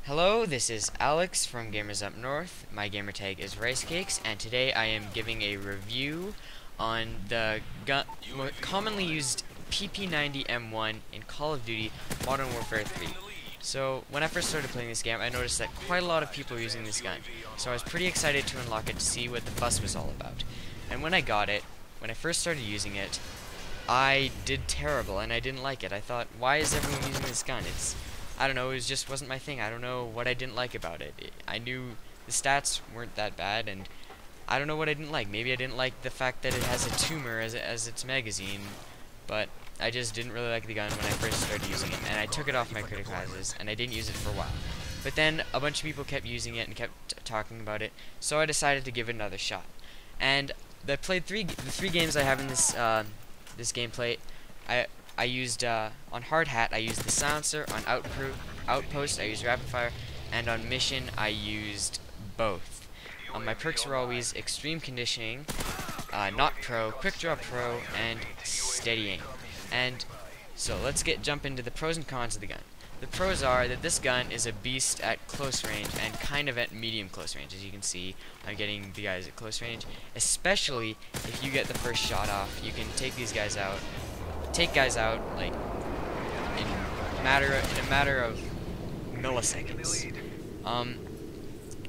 Hello, this is Alex from TheGamersUpNorth. My gamertag is RIC3 and today I am giving a review on the commonly used PP-90M1 in Call of Duty Modern Warfare 3. So, when I first started playing this game, I noticed that quite a lot of people were using this gun. So I was pretty excited to unlock it to see what the fuss was all about. And when I got it, when I first started using it, I did terrible and I didn't like it. I thought, why is everyone using this gun? I don't know, it just wasn't my thing. I don't know what I didn't like about it. I knew the stats weren't that bad, and I don't know what I didn't like. Maybe I didn't like the fact that it has a tumor as its magazine, but I just didn't really like the gun when I first started using it, and I took it off my critical classes, and I didn't use it for a while. But then a bunch of people kept using it and kept talking about it, so I decided to give it another shot. And I played the three games I have in this this gameplay. I used, on Hard Hat, I used the silencer, on Outpost, I used Rapid Fire, and on Mission, I used both. My perks were always Extreme Conditioning, Not Pro, Quick Draw Pro, and Steady Aim. And so let's jump into the pros and cons of the gun. The pros are that this gun is a beast at close range and kind of at medium close range. As you can see, I'm getting the guys at close range, especially if you get the first shot off. You can take these guys out. Take guys out like in a matter of milliseconds.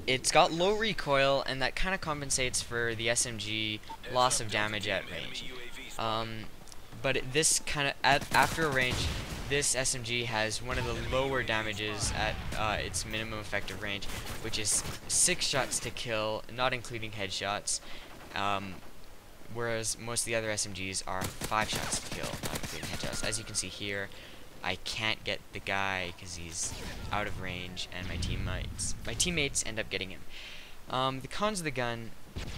It's got low recoil, and that kind of compensates for the SMG loss of damage at range. But this kind of after a range, this SMG has one of the lower damages at its minimum effective range, which is 6 shots to kill, not including headshots. Whereas most of the other SMGs are 5 shots to kill, not including headshots. As you can see here, I can't get the guy because he's out of range, and my teammates end up getting him. The cons of the gun,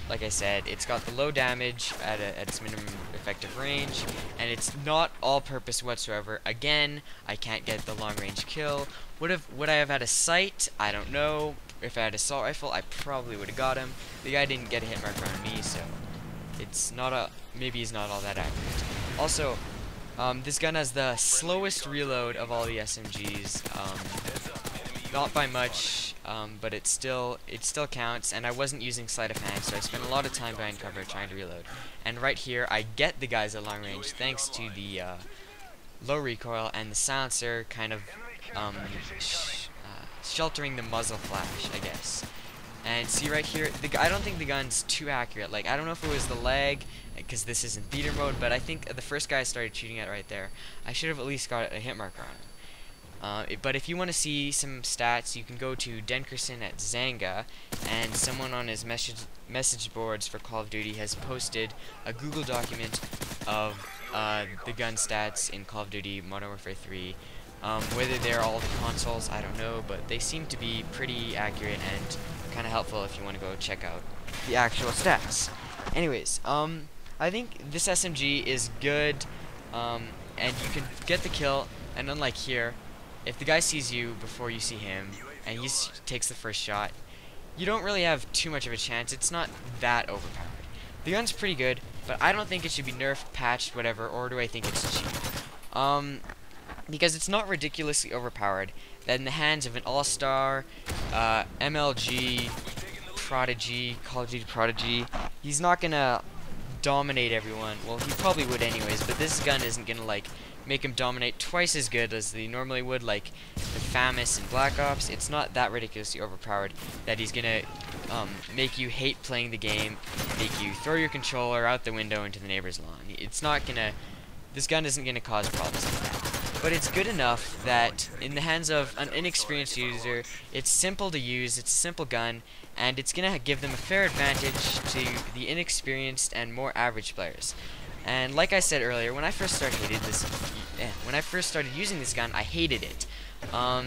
like I said, it's got the low damage at its minimum effective range, and it's not all-purpose whatsoever. Again, I can't get the long-range kill. Would I have had a sight? I don't know. If I had an assault rifle, I probably would have got him. The guy didn't get a hit marker on me, so it's not maybe he's not all that accurate. Also, this gun has the slowest reload of all the SMGs. Not by much, but it still counts. And I wasn't using sleight of hand, so I spent a lot of time behind cover trying to reload. And right here, I get the guys at long range thanks to the low recoil and the silencer kind of sheltering the muzzle flash, I guess. And see right here, I don't think the gun's too accurate. Like, I don't know if it was the lag, because this is in theater mode, but I think the first guy I started shooting at right there, I should have at least got a hit marker on him. But if you want to see some stats, you can go to Denkerson at Zanga, and someone on his message boards for Call of Duty has posted a Google document of the gun stats in Call of Duty Modern Warfare 3. Whether they're all the consoles, I don't know, but they seem to be pretty accurate and kind of helpful if you want to go check out the actual stats. Anyways, I think this SMG is good, and you can get the kill, and unlike here, if the guy sees you before you see him, and he takes the first shot, you don't really have too much of a chance. It's not that overpowered. The gun's pretty good, but I don't think it should be nerfed, patched, whatever, or do I think it's cheap? Because it's not ridiculously overpowered, that in the hands of an all-star, MLG, Prodigy, Call of Duty Prodigy, he's not gonna dominate everyone. Well, he probably would anyways, but this gun isn't gonna, like, make him dominate twice as good as they normally would, like the FAMAS and Black Ops. It's not that ridiculously overpowered that he's gonna make you hate playing the game, make you throw your controller out the window into the neighbor's lawn. It's not gonna, this gun isn't gonna cause problems like that. But it's good enough that in the hands of an inexperienced user, it's simple to use, it's a simple gun, and it's gonna give them a fair advantage to the inexperienced and more average players. And like I said earlier, when I first started using this gun, I hated it. But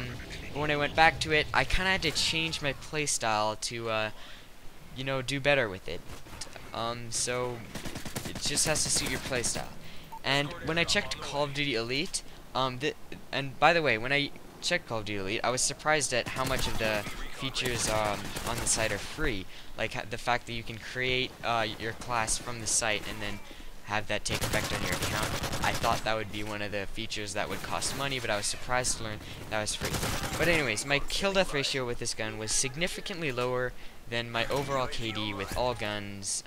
when I went back to it, I kind of had to change my playstyle to, you know, do better with it. So it just has to suit your playstyle. And when I checked Call of Duty Elite, and by the way, when I checked Call of Duty Elite, I was surprised at how much of the features on the site are free. Like the fact that you can create your class from the site and then have that take effect on your account. I thought that would be one of the features that would cost money, but I was surprised to learn that was free. But anyways, my kill death ratio with this gun was significantly lower than my overall KD with all guns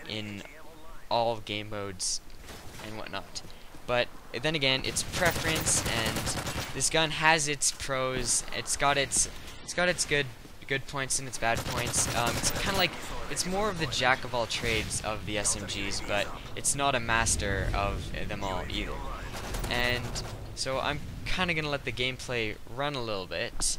in all game modes and whatnot. But then again, it's preference, and this gun has its pros. It's got its good points and its bad points. It's kind of like, it's more of the jack of all trades of the SMGs, but it's not a master of them all either. And so I'm kind of gonna let the gameplay run a little bit.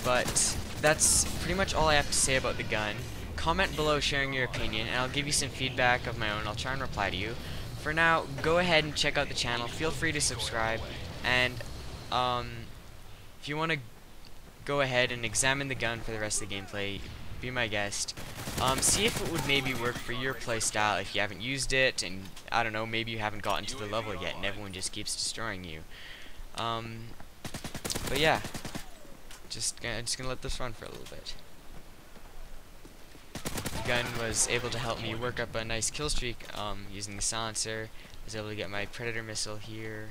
But that's pretty much all I have to say about the gun. Comment below sharing your opinion, and I'll give you some feedback of my own. I'll try and reply to you. For now, go ahead and check out the channel. Feel free to subscribe, and if you want to go ahead and examine the gun for the rest of the gameplay, be my guest. See if it would maybe work for your playstyle if you haven't used it, and I don't know, maybe you haven't gotten to the level yet and everyone just keeps destroying you. But yeah, just gonna let this run for a little bit. The gun was able to help me work up a nice kill streak using the silencer. I was able to get my Predator missile here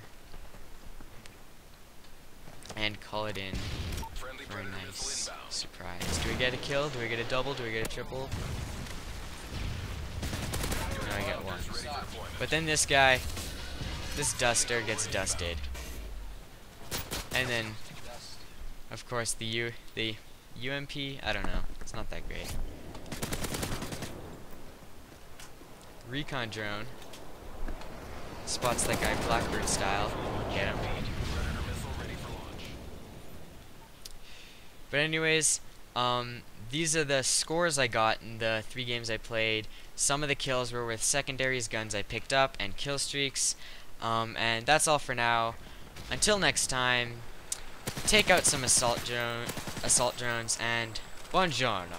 and call it in for a nice surprise. Do we get a kill? Do we get a double? Do we get a triple? No, I got one. But then this guy, this duster, gets dusted. And then, of course, the UMP, I don't know. It's not that great. Recon drone spots that guy Blackbird style. Get him. But anyways, these are the scores I got in the 3 games I played. Some of the kills were with secondaries, guns I picked up, and kill streaks. And that's all for now. Until next time, take out some assault drones, and buongiorno.